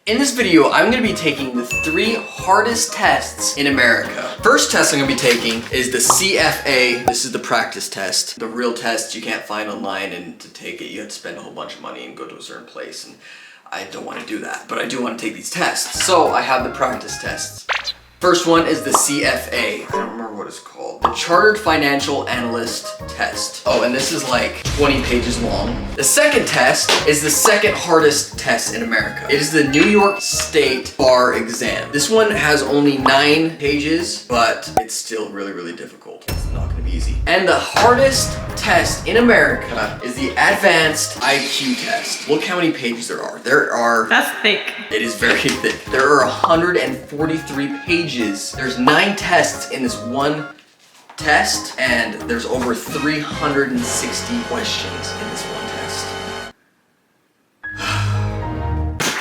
In this video, I'm gonna be taking the 3 hardest tests in America. First test I'm gonna be taking is the CFA. This is the practice test. The real test you can't find online, and to take it you have to spend a whole bunch of money and go to a certain place, and I don't wanna do that, but I do wanna take these tests. So I have the practice tests. First one is the CFA. I don't remember what it's called. The Chartered Financial Analyst Test. Oh, and this is like 20 pages long. The second test is the second hardest test in America. It is the New York State Bar Exam. This one has only 9 pages, but it's still really, really difficult. It's not gonna be easy. And the hardest test in America is the Advanced IQ Test. Look how many pages there are. That's thick. It is very thick. There are 143 pages. There's 9 tests in this one test, and there's over 360 questions in this one test.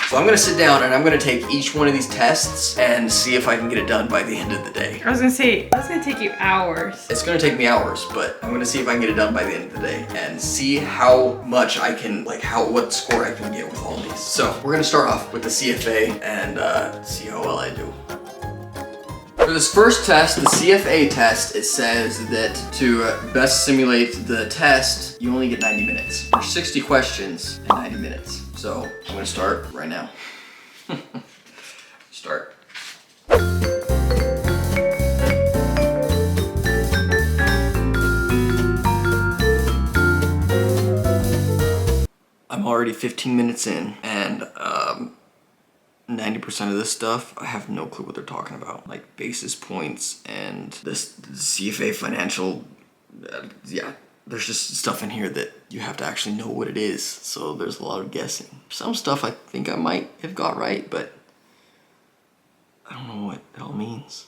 So I'm gonna sit down and I'm gonna take each one of these tests and see if I can get it done by the end of the day. I was gonna say, that's gonna take you hours. It's gonna take me hours, but I'm gonna see if I can get it done by the end of the day and see how much I can, what score I can get with all these. So we're gonna start off with the CFA and see how well I do. For this first test, the CFA test, it says that to best simulate the test, you only get 90 minutes. There's 60 questions and 90 minutes. So I'm gonna start right now. Start. I'm already 15 minutes in, and 90% of this stuff, I have no clue what they're talking about. Like basis points and this CFA financial, yeah. There's just stuff in here that you have to actually know what it is. So there's a lot of guessing. Some stuff I think I might have got right, but I don't know what it all means.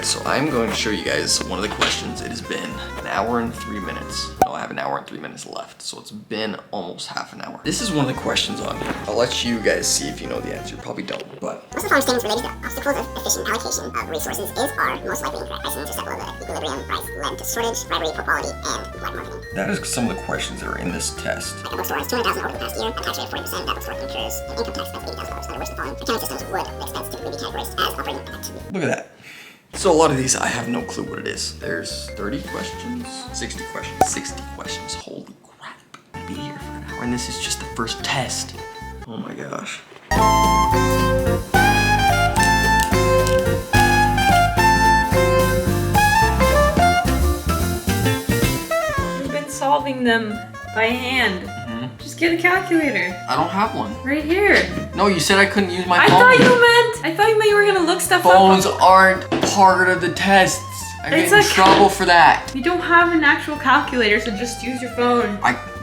So I'm going to show you guys one of the questions. It has been 1 hour and 3 minutes. No, I have 1 hour and 3 minutes left, so it's been almost half an hour. This is one of the questions on here. I'll let you guys see if you know the answer. You probably don't, but... Most of the following statements related to obstacles of efficient allocation of resources are most likely incorrect. Pricing intercept below the equilibrium price led to shortage, bribery, poor quality, and black marketing. That is some of the questions that are in this test. Like a bookstore has $200,000 over the past year, a tax rate of 40%, that bookstore incurs an income tax expense of $80,000. Under which the following accounting systems would the expense typically be categorized as operating activity. Look at that. So a lot of these, I have no clue what it is. There's 30 questions, 60 questions, 60 questions. Holy crap. I'll be here for an hour, and this is just the first test. Oh my gosh. You've been solving them by hand. Just get a calculator. I don't have one. Right here. No, you said I couldn't use my I phone. thought you were gonna look stuff Phones up. aren't part of the tests. I get in trouble for that. You don't have an actual calculator, so just use your phone.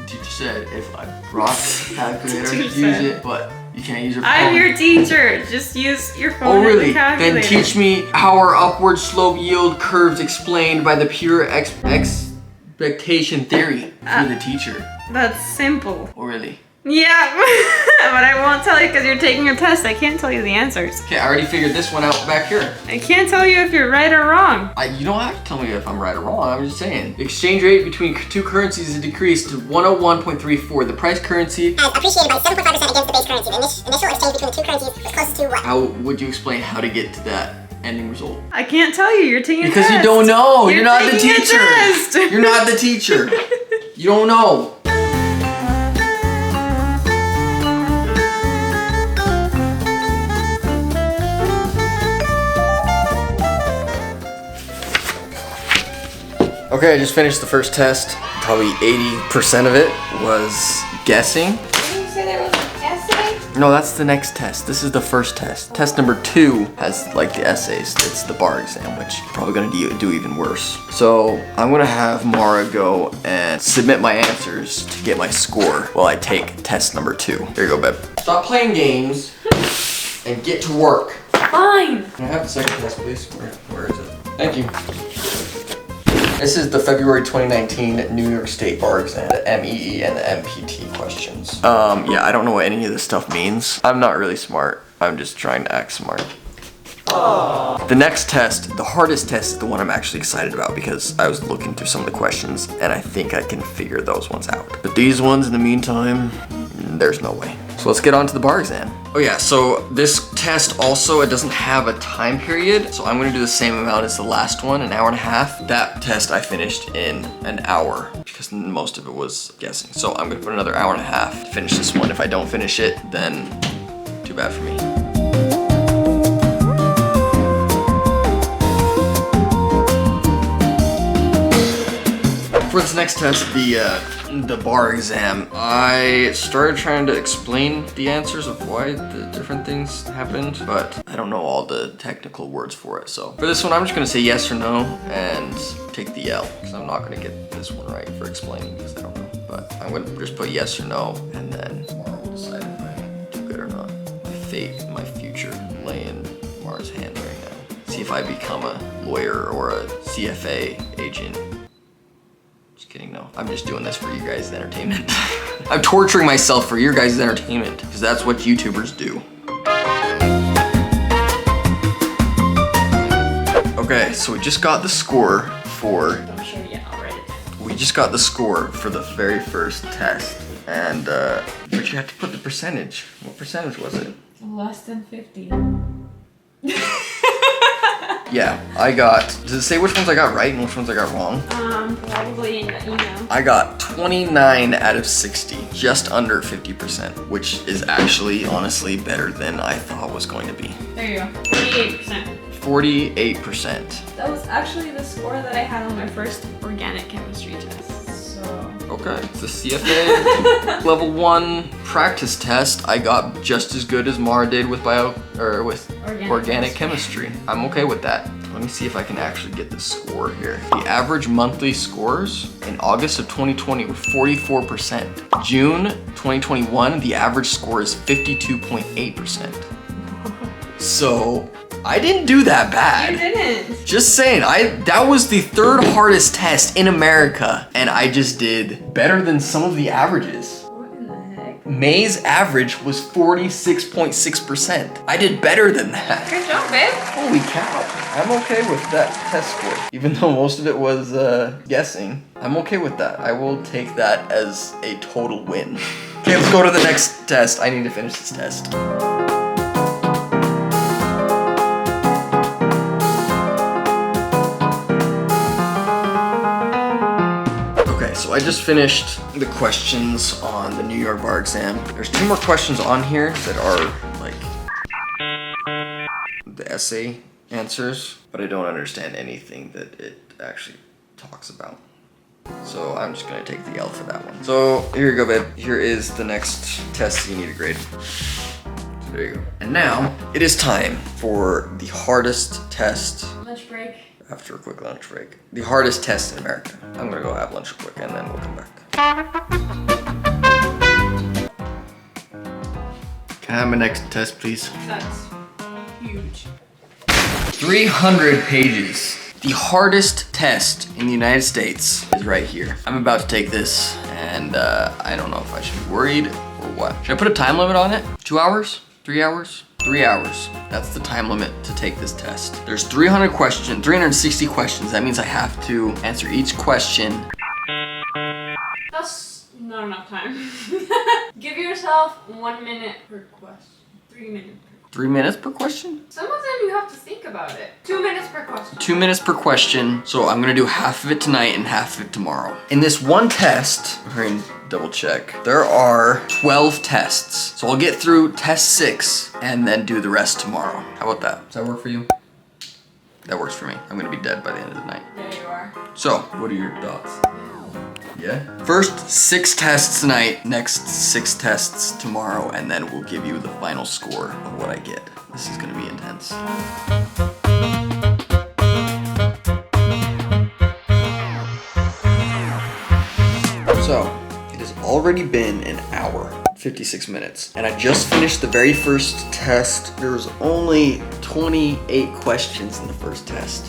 Teacher said if I brought the calculator, use it, but you can't use your phone. I'm your teacher. Just use your phone. Oh really? And the calculator. Then teach me how are upward slope yield curves explained by the pure expectation theory. You're the teacher. That's simple. Oh really? Yeah, but I won't tell you because you're taking a test. I can't tell you the answers. Okay, I already figured this one out back here. I can't tell you if you're right or wrong. You don't have to tell me if I'm right or wrong. I'm just saying. The exchange rate between 2 currencies is decreased to 101.34. The price currency has appreciated by 7.5% against the base currency. The initial exchange between the 2 currencies was close to what? How would you explain how to get to that ending result? I can't tell you. You're taking a test. Because you don't know. You're not the taking a teacher. test. You're not the teacher. You don't know. Okay, I just finished the first test. Probably 80% of it was guessing. Didn't you say there was an essay? No, that's the next test. This is the first test. Test number 2 has like the essays. It's the bar exam, which you're probably gonna do even worse. So I'm gonna have Mara go and submit my answers to get my score while I take test number 2. Here you go, babe. Stop playing games and get to work. Fine. Can I have the second test, please? Where is it? Thank you. This is the February 2019 New York State Bar Exam, the MEE and the MPT questions. Yeah, I don't know what any of this stuff means. I'm not really smart. I'm just trying to act smart. The next test, the hardest test, is the one I'm actually excited about because I was looking through some of the questions and I think I can figure those ones out. But these ones, in the meantime, there's no way. So let's get on to the bar exam. Oh yeah, so this test also, it doesn't have a time period, so I'm gonna do the same amount as the last one, an hour and a half. That test I finished in an hour because most of it was guessing. So I'm gonna put another hour and a half to finish this one. If I don't finish it, then too bad for me. For this next test, the bar exam, I started trying to explain the answers of why the different things happened, but I don't know all the technical words for it. So for this one, I'm just gonna say yes or no and take the L, because I'm not gonna get this one right for explaining because I don't know. But I'm gonna just put yes or no, and then tomorrow we'll decide if I do good or not. My fate, my future lay in Mara's hand right now. See if I become a lawyer or a CFA agent. Kidding, no. I'm just doing this for you guys' entertainment. I'm torturing myself for your guys' entertainment, because that's what YouTubers do. Okay, so we just got the score for... I'm sure, yeah, I'll write it down. We just got the score for the very first test, and but you have to put the percentage. What percentage was it? Less than 50. Yeah, I got, does it say which ones I got right and which ones I got wrong? Probably in the email. I got 29 out of 60, just under 50%, which is actually, honestly, better than I thought was going to be. There you go, 48%. 48%. That was actually the score that I had on my first organic chemistry test, so... Okay, it's a CFA level 1 practice test. I got just as good as Mara did with organic chemistry. I'm okay with that. Let me see if I can actually get the score here. The average monthly scores in August of 2020 were 44%. June 2021, the average score is 52.8%. So I didn't do that bad. You didn't. Just saying, that was the third hardest test in America, and I just did better than some of the averages. What in the heck? May's average was 46.6%. I did better than that. Good job, babe. Holy cow. I'm okay with that test score. Even though most of it was guessing, I'm okay with that. I will take that as a total win. Okay, let's go to the next test. I need to finish this test. So I just finished the questions on the New York bar exam. There's 2 more questions on here that are like the essay answers, but I don't understand anything that it actually talks about. So I'm just gonna take the L for that one. So here you go, babe. Here is the next test you need to grade. So there you go. And now it is time for the hardest test. Lunch break. After a quick lunch break. The hardest test in America. I'm gonna go have lunch real quick and then we'll come back. Can I have my next test, please? That's huge. 300 pages. The hardest test in the United States is right here. I'm about to take this and I don't know if I should be worried or what. Should I put a time limit on it? 2 hours? 3 hours? 3 hours. That's the time limit to take this test. There's 360 questions. That means I have to answer each question. That's not enough time. Give yourself 1 minute per question. 3 minutes. 3 minutes per question? Some of them you have to think about it. 2 minutes per question. 2 minutes per question. So I'm gonna do half of it tonight and half of it tomorrow. In this one test, we're gonna double check. There are 12 tests. So I'll get through test 6 and then do the rest tomorrow. How about that? Does that work for you? That works for me. I'm gonna be dead by the end of the night. There you are. So, what are your thoughts? Yeah? First 6 tests tonight, next 6 tests tomorrow, and then we'll give you the final score of what I get. This is gonna be intense. So, it has already been an hour, 56 minutes, and I just finished the very first test. There was only 28 questions in the first test.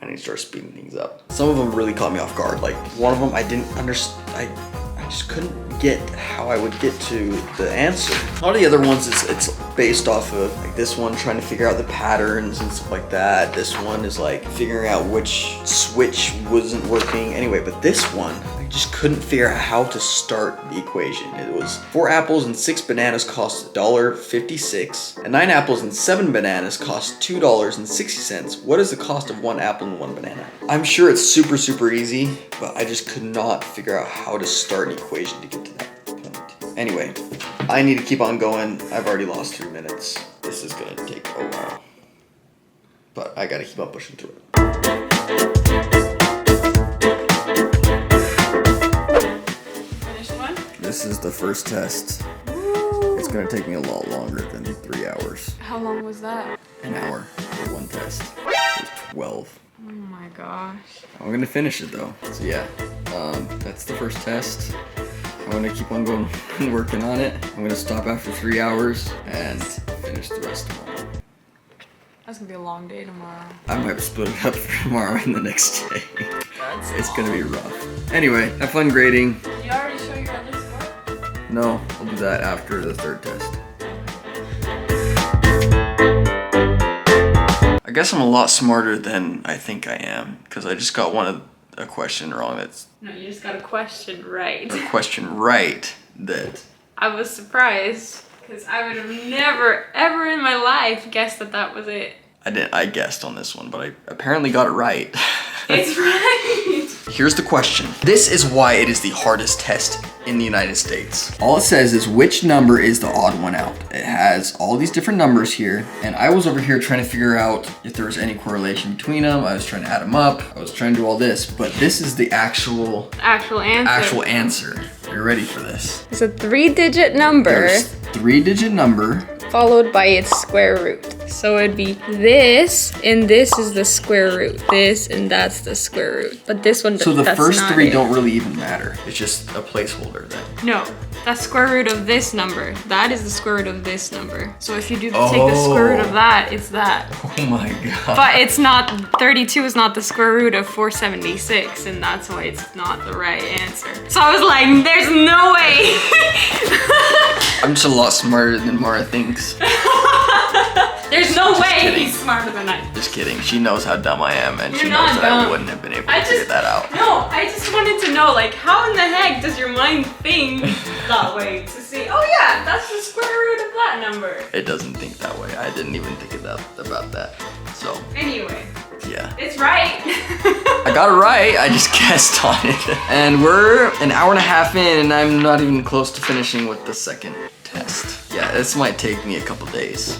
I need to start speeding things up. Some of them really caught me off guard. Like one of them I didn't understand. I just couldn't get how I would get to the answer. A lot of the other ones, it's based off of like this one trying to figure out the patterns and stuff like that. This one is like figuring out which switch wasn't working. Anyway, but this one, I just couldn't figure out how to start the equation. It was 4 apples and 6 bananas cost $1.56, and 9 apples and 7 bananas cost $2.60. What is the cost of 1 apple and 1 banana? I'm sure it's super, super easy, but I just could not figure out how to start an equation to get to that point. Anyway, I need to keep on going. I've already lost 3 minutes. This is gonna take a while, but I gotta keep on pushing through it. Finish one? This is the first test. It's gonna take me a lot longer than 3 hours. How long was that? An hour for one test. There's 12. Oh my gosh. I'm gonna finish it though. So yeah, that's the first test. I'm gonna keep on going and working on it. I'm gonna stop after 3 hours and finish the rest tomorrow. That's gonna be a long day tomorrow. I might split it up for tomorrow and the next day. It's gonna be rough. Anyway, have fun grading. Did you already show your other score? No, I'll do that after the third test. I guess I'm a lot smarter than I think I am, because I just got a question wrong. No, you just got a question right. A question right that I was surprised because I would have never, ever in my life guessed that that was it. I guessed on this one, but I apparently got it right. It's right. Here's the question. This is why it is the hardest test in the United States. All it says is which number is the odd one out. It has all these different numbers here, and I was over here trying to figure out if there was any correlation between them. I was trying to add them up. I was trying to do all this, but this is the actual answer. Are you ready for this? It's a 3-digit number. There's 3-digit number followed by its square root. So it'd be this, and this is the square root. This, and that's the square root. But this one, so the that's first not 3 it. don't really even matter. It's just a placeholder then. No, that's square root of this number. That is the square root of this number. So if you take the square root of that, it's that. Oh my god. But it's not, 32 is not the square root of 476, and that's why it's not the right answer. So I was like, there's no way. I'm just a lot smarter than Mara thinks. There's no way he's smarter than I am. Just kidding. She knows how dumb I am, and You're she not knows that I dumb. wouldn't have been able to figure that out. No, I just wanted to know, like, how in the heck does your mind think that way to see, oh yeah, that's the square root of that number. It doesn't think that way. I didn't even think about that. So, Anyway, yeah. it's right. I got it right. I just guessed on it. And we're an hour and a half in, and I'm not even close to finishing with the second test. Yeah, this might take me a couple days.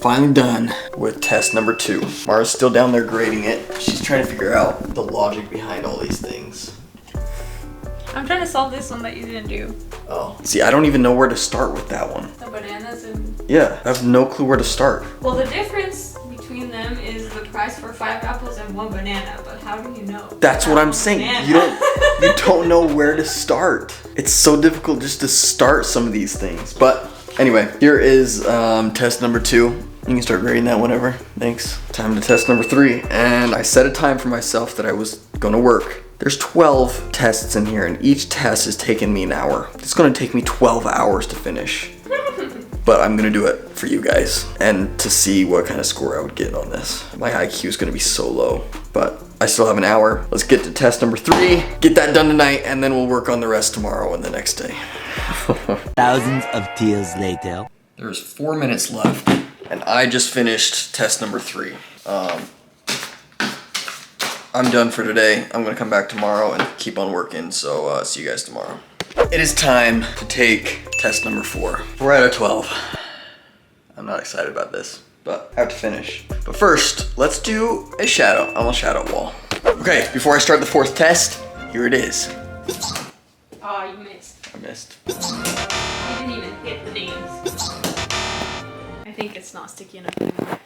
Finally done with test number 2. Mara's still down there grading it. She's trying to figure out the logic behind all these things. I'm trying to solve this one that you didn't do. Oh. See, I don't even know where to start with that one. The bananas and... Yeah, I have no clue where to start. Well, the difference between them is the price for 5 apples and 1 banana, but how do you know? That's what I'm saying. You don't know where to start. It's so difficult just to start some of these things. But anyway, here is test number 2. You can start grading that whenever. Thanks. Time to test number 3. And I set a time for myself that I was gonna work. There's 12 tests in here, and each test has taken me an hour. It's gonna take me 12 hours to finish. But I'm gonna do it for you guys and to see what kind of score I would get on this. My IQ is gonna be so low, but I still have an hour. Let's get to test number 3, get that done tonight, and then we'll work on the rest tomorrow and the next day. Thousands of tears later. There's 4 minutes left, and I just finished test number 3. I'm done for today. I'm gonna come back tomorrow and keep on working, so see you guys tomorrow. It is time to take test number 4. 4 out of 12. I'm not excited about this, but I have to finish. But first, let's do a shadow on the shadow wall. Okay, before I start the 4th test, here it is. Oh, you missed. I missed. You didn't even hit the names. I think it's not sticky enough anymore.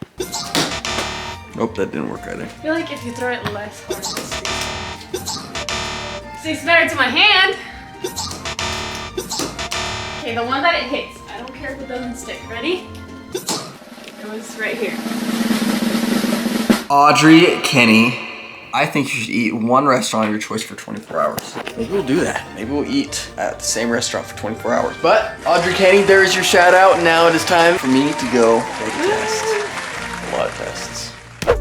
Nope, that didn't work either. I feel like if you throw it less hard, it sticks. Sticks better to my hand. Okay, the one that it hits. I don't care if it doesn't stick. Ready? It was right here. Audrey, Kenny, I think you should eat one restaurant of your choice for 24 hours. Maybe we'll do that. Maybe we'll eat at the same restaurant for 24 hours. But Audrey, Kenny, there's your shout out. And now it is time for me to go take a test. A lot of tests.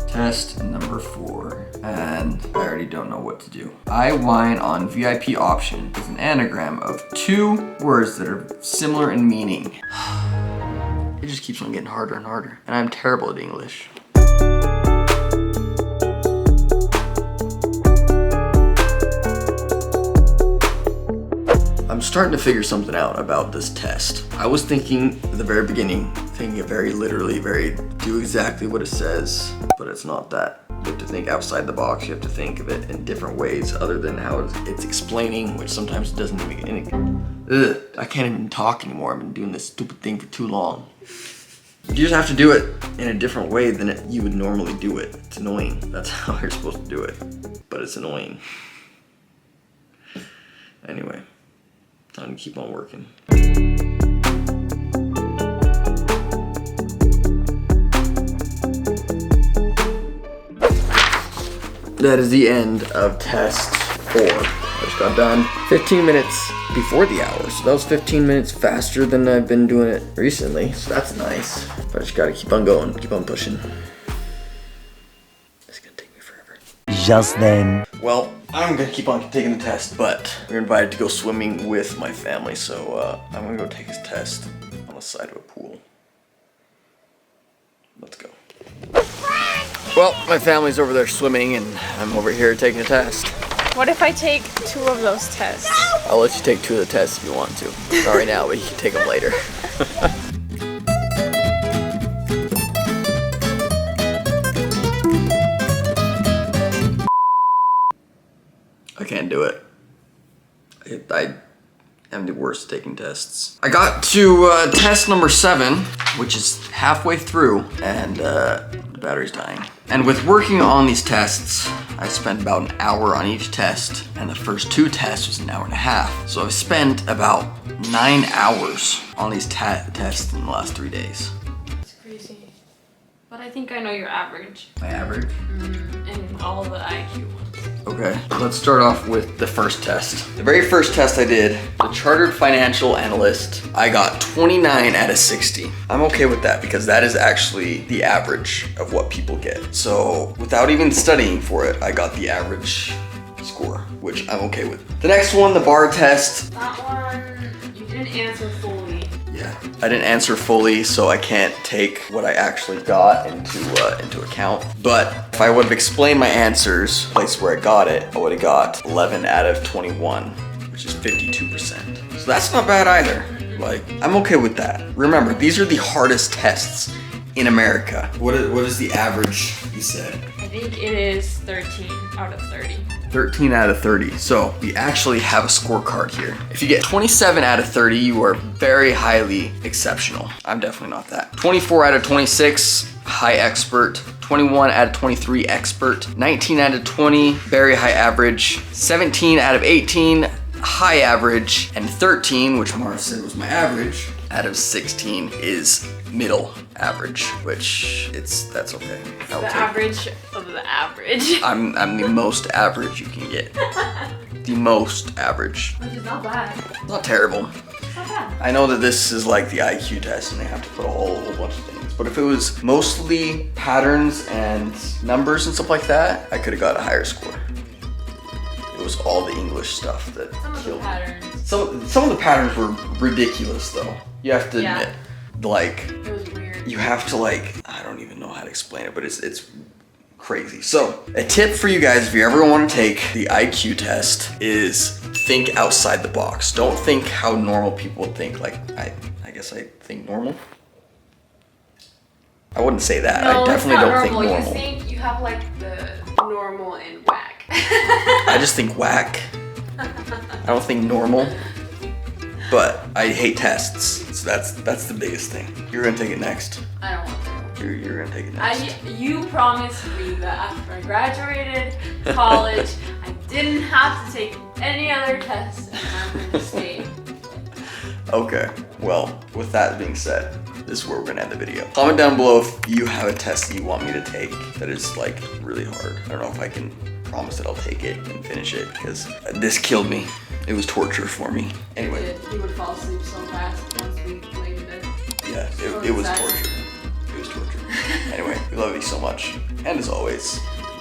Test number 4. And I already don't know what to do. I whine on VIP option is an anagram of 2 words that are similar in meaning. It just keeps on getting harder and harder. And I'm terrible at English. I'm starting to figure something out about this test. I was thinking at the very beginning, thinking it very literally, do exactly what it says, but it's not that. You have to think outside the box. You have to think of it in different ways other than how it's explaining, which sometimes it doesn't even, I can't even talk anymore. I've been doing this stupid thing for too long. You just have to do it in a different way than you would normally do it. It's annoying. That's how you're supposed to do it, but it's annoying. Anyway. Time to keep on working. That is the end of test 4. I just got done 15 minutes before the hour, so that was 15 minutes faster than I've been doing it recently, so that's nice. But I just gotta keep on going, keep on pushing. It's gonna take me forever. Just then. Well, I'm gonna keep on taking the test, but we're invited to go swimming with my family, so I'm gonna go take his test on the side of a pool. Let's go. Well, my family's over there swimming, and I'm over here taking a test. What if I take 2 of those tests? I'll let you take 2 of the tests if you want to. Not right now, but you can take them later. I can't do it. I am the worst at taking tests. I got to test number 7, which is halfway through, and the battery's dying. And with working on these tests, I spent about an hour on each test, and the first 2 tests was an hour and a half. So I've spent about 9 hours on these tests in the last 3 days. That's crazy. But I think I know your average. My average? And all the IQ ones. Okay, let's start off with the first test. The very first test I did, the Chartered Financial Analyst, I got 29 out of 60. I'm okay with that because that is actually the average of what people get. So without even studying for it, I got the average score, which I'm okay with. The next one, the bar test. That one, you didn't answer fully. Yeah, I didn't answer fully, so I can't take what I actually got into account. But if I would have explained my answers, the place where I got it, I would have got 11 out of 21, which is 52%. So that's not bad either. Like, I'm okay with that. Remember, these are the hardest tests in America. What is the average, you said? I think it is 13 out of 30. 13 out of 30. So we actually have a scorecard here. If you get 27 out of 30, you are very highly exceptional. I'm definitely not that. 24 out of 26, high expert. 21 out of 23, expert. 19 out of 20, very high average. 17 out of 18, high average. And 13, which Mara said was my average, out of 16 is middle average, which that's okay. I'll The take average of the average. I'm the most average you can get. The most average. Which is not bad. Not terrible. It's not bad. I know that this is like the IQ test and they have to put a whole bunch of things, but if it was mostly patterns and numbers and stuff like that, I could have got a higher score. It was all the English stuff that Some of the killed me. patterns. Some of the patterns were ridiculous though. You have to Yeah. admit, like, It was weird. you have to like, I don't even know how to explain it, but it's crazy. So a tip for you guys, if you ever want to take the IQ test, is think outside the box. Don't think how normal people would think. Like, I guess I think normal. I wouldn't say that. No, I definitely don't think normal. You think you have like the normal and whack. I just think whack. I don't think normal. But I hate tests. So that's the biggest thing. You're gonna take it next. I don't want to. You're gonna take it next. You promised me that after I graduated college, I didn't have to take any other tests and I'm going to stay. Okay, well, with that being said, this is where we're gonna end the video. Comment down below if you have a test that you want me to take that is like really hard. I don't know if I can promise that I'll take it and finish it because this killed me. It was torture for me. Anyway. You would fall asleep so fast once we laid in bed. Yeah, it was torture. It was torture. Anyway, we love you so much. And as always,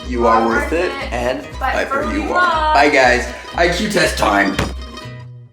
you are worth it and fight for who you are. Bye guys. IQ test time.